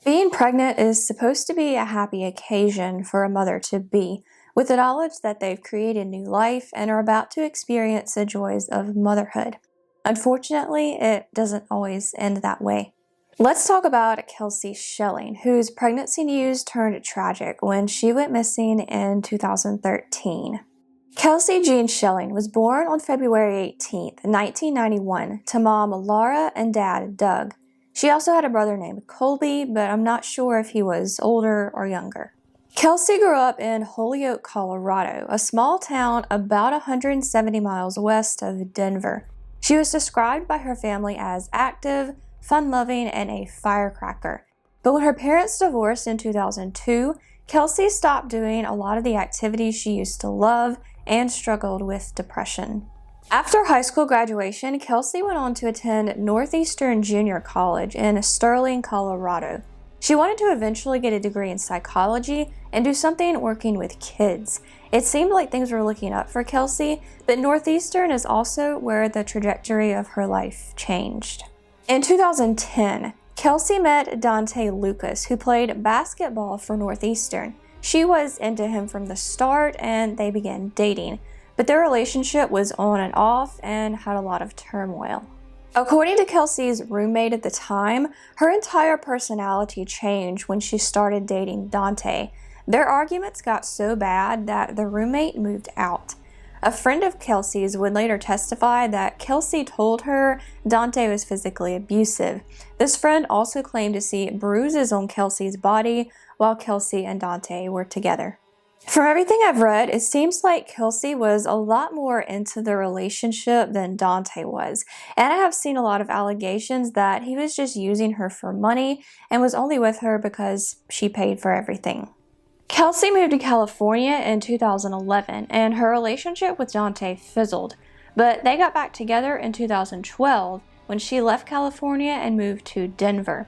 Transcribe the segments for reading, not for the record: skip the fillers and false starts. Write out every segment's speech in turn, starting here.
Being pregnant is supposed to be a happy occasion for a mother-to-be, with the knowledge that they've created new life and are about to experience the joys of motherhood. Unfortunately, it doesn't always end that way. Let's talk about Kelsie Schelling, whose pregnancy news turned tragic when she went missing in 2013. Kelsie Jean Schelling was born on February 18, 1991, to mom Laura and dad Doug. She also had a brother named Colby, but I'm not sure if he was older or younger. Kelsie grew up in Holyoke, Colorado, a small town about 170 miles west of Denver. She was described by her family as active, fun-loving, and a firecracker. But when her parents divorced in 2002, Kelsie stopped doing a lot of the activities she used to love and struggled with depression. After high school graduation, Kelsie went on to attend Northeastern Junior College in Sterling, Colorado. She wanted to eventually get a degree in psychology and do something working with kids. It seemed like things were looking up for Kelsie, but Northeastern is also where the trajectory of her life changed. In 2010, Kelsie met Donthe Lucas, who played basketball for Northeastern. She was into him from the start and they began dating, but their relationship was on and off and had a lot of turmoil. According to Kelsie's roommate at the time, her entire personality changed when she started dating Donthe. Their arguments got so bad that the roommate moved out. A friend of Kelsie's would later testify that Kelsie told her Donthe was physically abusive. This friend also claimed to see bruises on Kelsie's body while Kelsie and Donthe were together. From everything I've read, it seems like Kelsie was a lot more into the relationship than Donthe was, and I have seen a lot of allegations that he was just using her for money and was only with her because she paid for everything. Kelsie moved to California in 2011, and her relationship with Donthe fizzled, but they got back together in 2012 when she left California and moved to Denver.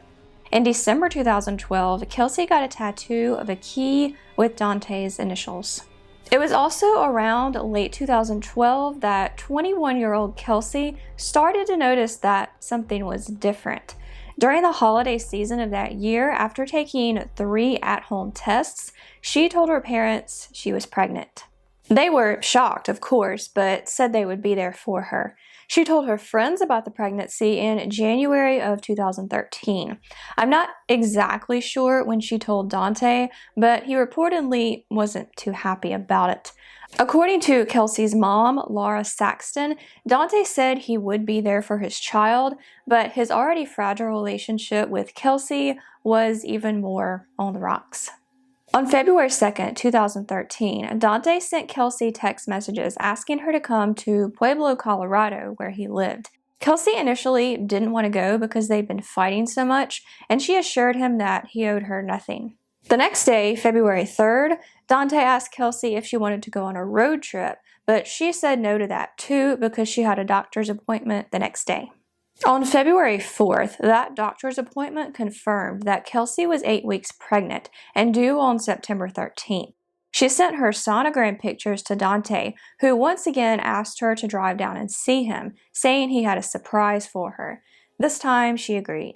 In December 2012, Kelsie got a tattoo of a key with Donthe's initials. It was also around late 2012 that 21-year-old Kelsie started to notice that something was different. During the holiday season of that year, after taking 3 at-home tests, she told her parents she was pregnant. They were shocked, of course, but said they would be there for her. She told her friends about the pregnancy in January of 2013. I'm not exactly sure when she told Donthe, but he reportedly wasn't too happy about it. According to Kelsie's mom, Laura Saxton, Donthe said he would be there for his child, but his already fragile relationship with Kelsie was even more on the rocks. On February 2nd, 2013, Donthe sent Kelsie text messages asking her to come to Pueblo, Colorado, where he lived. Kelsie initially didn't want to go because they'd been fighting so much, and she assured him that he owed her nothing. The next day, February 3rd, Donthe asked Kelsie if she wanted to go on a road trip, but she said no to that too because she had a doctor's appointment the next day. On February 4th, that doctor's appointment confirmed that Kelsie was 8 weeks pregnant and due on September 13th. She sent her sonogram pictures to Donthe, who once again asked her to drive down and see him, saying he had a surprise for her. This time, she agreed.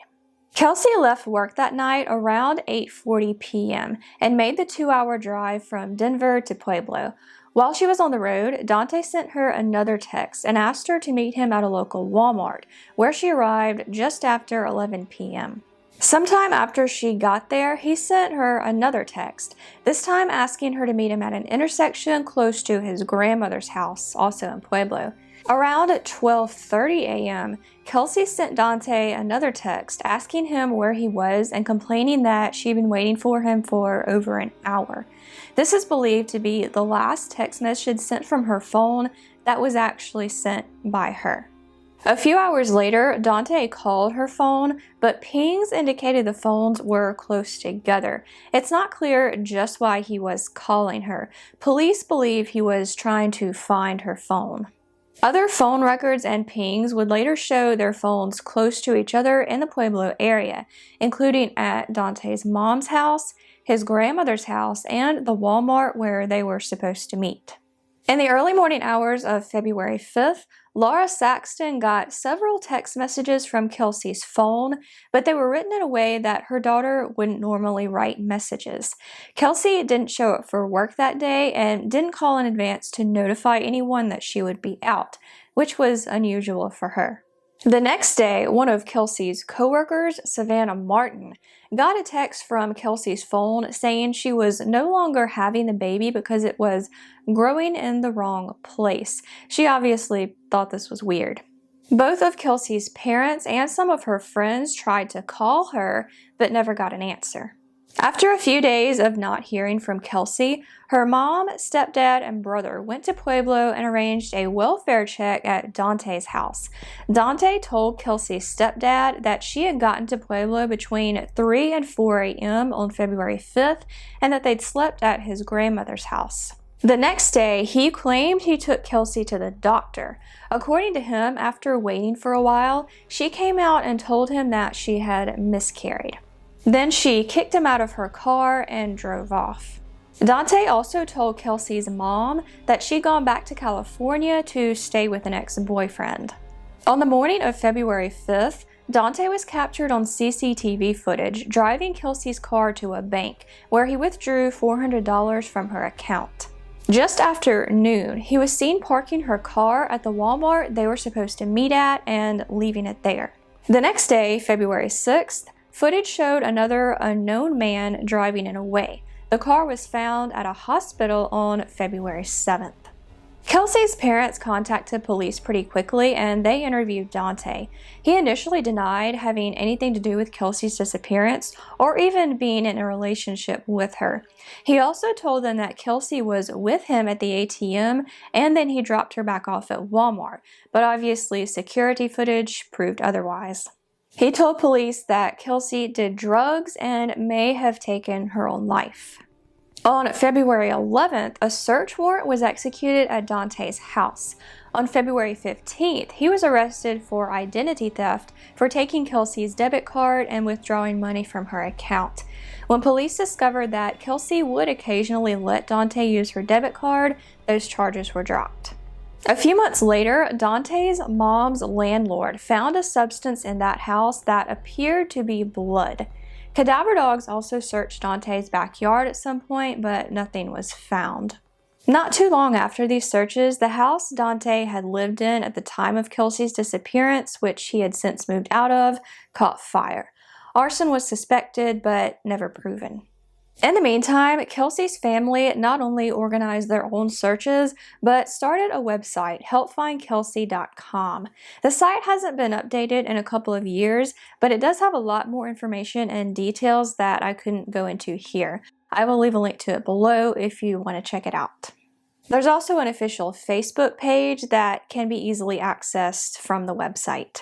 Kelsie left work that night around 8:40 p.m. and made the 2-hour drive from Denver to Pueblo. While she was on the road, Donthe sent her another text and asked her to meet him at a local Walmart, where she arrived just after 11 p.m. Sometime after she got there, he sent her another text, this time asking her to meet him at an intersection close to his grandmother's house, also in Pueblo. Around 12:30 a.m., Kelsie sent Donthe another text asking him where he was and complaining that she'd been waiting for him for over an hour. This is believed to be the last text message sent from her phone that was actually sent by her. A few hours later, Donthe called her phone, but pings indicated the phones were close together. It's not clear just why he was calling her. Police believe he was trying to find her phone. Other phone records and pings would later show their phones close to each other in the Pueblo area, including at Donthe's mom's house, his grandmother's house, and the Walmart where they were supposed to meet. In the early morning hours of February 5th, Laura Saxton got several text messages from Kelsie's phone, but they were written in a way that her daughter wouldn't normally write messages. Kelsie didn't show up for work that day and didn't call in advance to notify anyone that she would be out, which was unusual for her. The next day, one of Kelsie's coworkers, Savannah Martin, got a text from Kelsie's phone saying she was no longer having the baby because it was growing in the wrong place. She obviously thought this was weird. Both of Kelsie's parents and some of her friends tried to call her, but never got an answer. After a few days of not hearing from Kelsie, her mom, stepdad, and brother went to Pueblo and arranged a welfare check at Donthe's house. Donthe told Kelsie's stepdad that she had gotten to Pueblo between 3 and 4 a.m. on February 5th and that they'd slept at his grandmother's house. The next day, he claimed he took Kelsie to the doctor. According to him, after waiting for a while, she came out and told him that she had miscarried. Then she kicked him out of her car and drove off. Donthe also told Kelsie's mom that she'd gone back to California to stay with an ex-boyfriend. On the morning of February 5th, Donthe was captured on CCTV footage driving Kelsie's car to a bank, where he withdrew $400 from her account. Just after noon, he was seen parking her car at the Walmart they were supposed to meet at and leaving it there. The next day, February 6th, footage showed another unknown man driving it away. The car was found at a hospital on February 7th. Kelsie's parents contacted police pretty quickly and they interviewed Donthe. He initially denied having anything to do with Kelsie's disappearance or even being in a relationship with her. He also told them that Kelsie was with him at the ATM and then he dropped her back off at Walmart, but obviously security footage proved otherwise. He told police that Kelsie did drugs and may have taken her own life. On February 11th, a search warrant was executed at Donthe's house. On February 15th, he was arrested for identity theft for taking Kelsie's debit card and withdrawing money from her account. When police discovered that Kelsie would occasionally let Donthe use her debit card, those charges were dropped. A few months later, Donthe's mom's landlord found a substance in that house that appeared to be blood. Cadaver dogs also searched Donthe's backyard at some point, but nothing was found. Not too long after these searches, the house Donthe had lived in at the time of Kelsie's disappearance, which he had since moved out of, caught fire. Arson was suspected, but never proven. In the meantime, Kelsie's family not only organized their own searches, but started a website, helpfindkelsie.com. The site hasn't been updated in a couple of years, but it does have a lot more information and details that I couldn't go into here. I will leave a link to it below if you want to check it out. There's also an official Facebook page that can be easily accessed from the website.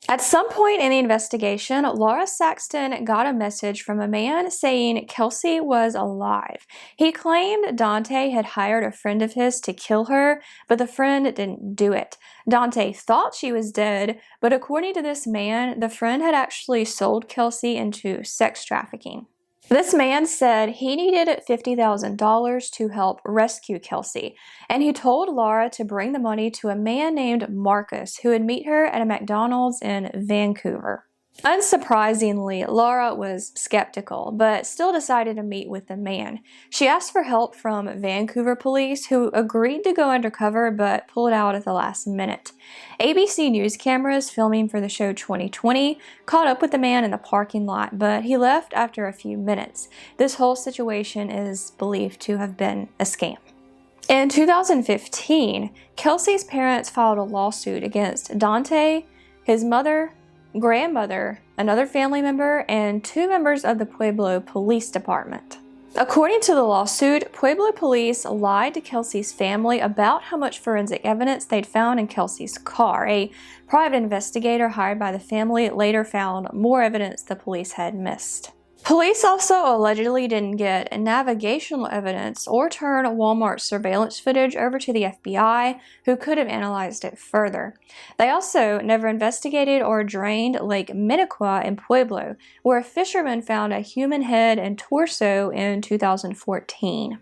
At some point in the investigation, Laura Saxton got a message from a man saying Kelsie was alive. He claimed Donthe had hired a friend of his to kill her, but the friend didn't do it. Donthe thought she was dead, but according to this man, the friend had actually sold Kelsie into sex trafficking. This man said he needed $50,000 to help rescue Kelsie, and he told Laura to bring the money to a man named Marcus who would meet her at a McDonald's in Vancouver. Unsurprisingly, Laura was skeptical, but still decided to meet with the man. She asked for help from Vancouver police, who agreed to go undercover but pulled out at the last minute. ABC News cameras filming for the show 2020 caught up with the man in the parking lot, but he left after a few minutes. This whole situation is believed to have been a scam. In 2015, Kelsie's parents filed a lawsuit against Donthe, his mother, grandmother, another family member, and 2 members of the Pueblo Police Department. According to the lawsuit, Pueblo police lied to Kelsie's family about how much forensic evidence they'd found in Kelsie's car. A private investigator hired by the family later found more evidence the police had missed. Police also allegedly didn't get navigational evidence or turn Walmart surveillance footage over to the FBI, who could have analyzed it further. They also never investigated or drained Lake Minnequa in Pueblo, where a fisherman found a human head and torso in 2014.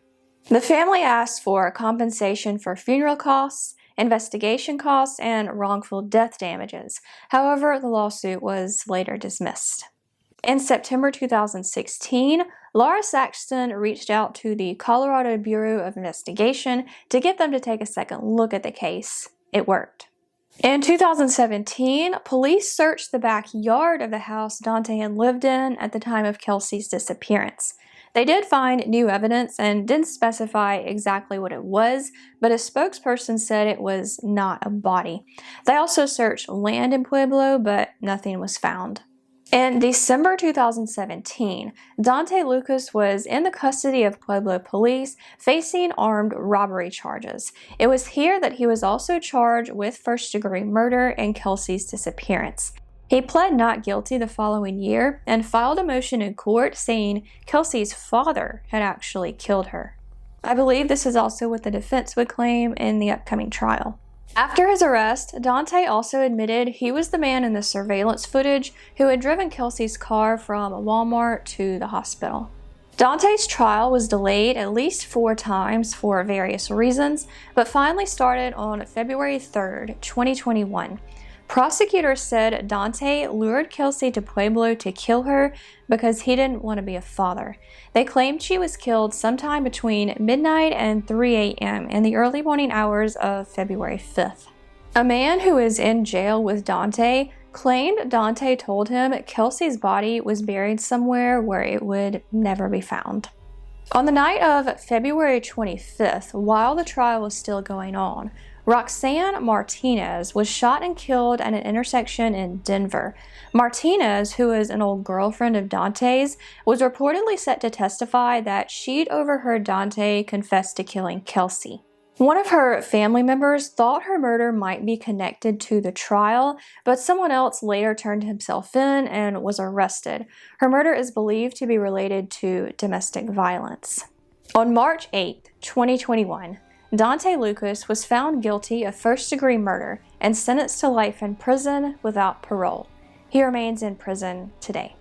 The family asked for compensation for funeral costs, investigation costs, and wrongful death damages. However, the lawsuit was later dismissed. In September 2016, Laura Saxton reached out to the Colorado Bureau of Investigation to get them to take a second look at the case. It worked. In 2017, police searched the backyard of the house Donthe had lived in at the time of Kelsie's disappearance. They did find new evidence and didn't specify exactly what it was, but a spokesperson said it was not a body. They also searched land in Pueblo, but nothing was found. In December 2017, Donthe Lucas was in the custody of Pueblo police facing armed robbery charges. It was here that he was also charged with first-degree murder in Kelsie's disappearance. He pled not guilty the following year and filed a motion in court saying Kelsie's father had actually killed her. I believe this is also what the defense would claim in the upcoming trial. After his arrest, Donthe also admitted he was the man in the surveillance footage who had driven Kelsie's car from Walmart to the hospital. Donthe's trial was delayed at least 4 times for various reasons, but finally started on February 3, 2021. Prosecutors said Donthe lured Kelsie to Pueblo to kill her because he didn't want to be a father. They claimed she was killed sometime between midnight and 3 a.m. in the early morning hours of February 5th. A man who is in jail with Donthe claimed Donthe told him Kelsie's body was buried somewhere where it would never be found. On the night of February 25th, while the trial was still going on, Roxanne Martinez was shot and killed at an intersection in Denver. Martinez, who is an old girlfriend of Donthe's, was reportedly set to testify that she'd overheard Donthe confess to killing Kelsie. One of her family members thought her murder might be connected to the trial, but someone else later turned himself in and was arrested. Her murder is believed to be related to domestic violence. On March 8, 2021, Donthe Lucas was found guilty of first-degree murder and sentenced to life in prison without parole. He remains in prison today.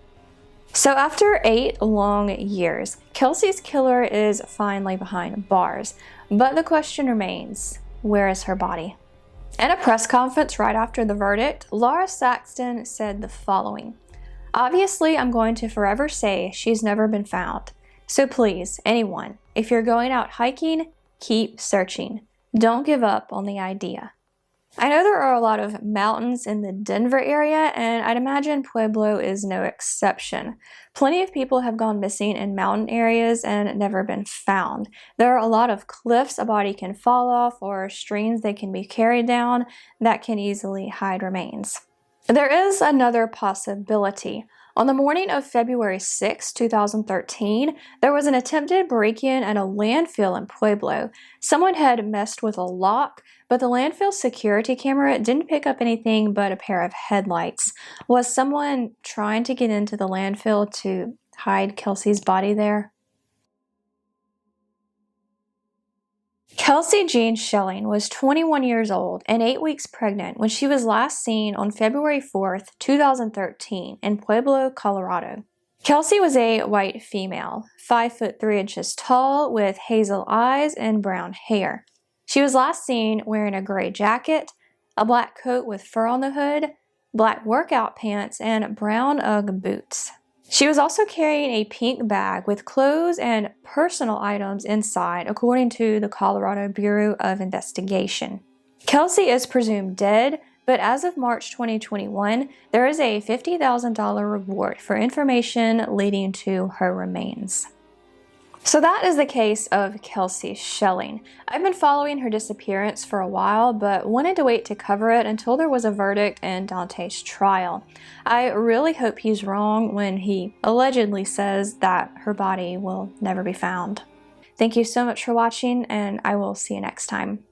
So after 8 long years, Kelsie's killer is finally behind bars, but the question remains, where is her body? At a press conference right after the verdict, Laura Saxton said the following: "Obviously, I'm going to forever say she's never been found. So please, anyone, if you're going out hiking, keep searching. Don't give up on the idea." I know there are a lot of mountains in the Denver area, and I'd imagine Pueblo is no exception. Plenty of people have gone missing in mountain areas and never been found. There are a lot of cliffs a body can fall off or streams they can be carried down that can easily hide remains. There is another possibility. On the morning of February 6, 2013, there was an attempted break-in at a landfill in Pueblo. Someone had messed with a lock, but the landfill security camera didn't pick up anything but a pair of headlights. Was someone trying to get into the landfill to hide Kelsie's body there? Kelsie Jean Schelling was 21 years old and 8 weeks pregnant when she was last seen on February 4, 2013 in Pueblo, Colorado. Kelsie was a white female, 5 foot 3 inches tall with hazel eyes and brown hair. She was last seen wearing a gray jacket, a black coat with fur on the hood, black workout pants, and brown Ugg boots. She was also carrying a pink bag with clothes and personal items inside, according to the Colorado Bureau of Investigation. Kelsie is presumed dead, but as of March 2021, there is a $50,000 reward for information leading to her remains. So that is the case of Kelsie Schelling. I've been following her disappearance for a while, but wanted to wait to cover it until there was a verdict in Donthe's trial. I really hope he's wrong when he allegedly says that her body will never be found. Thank you so much for watching, and I will see you next time.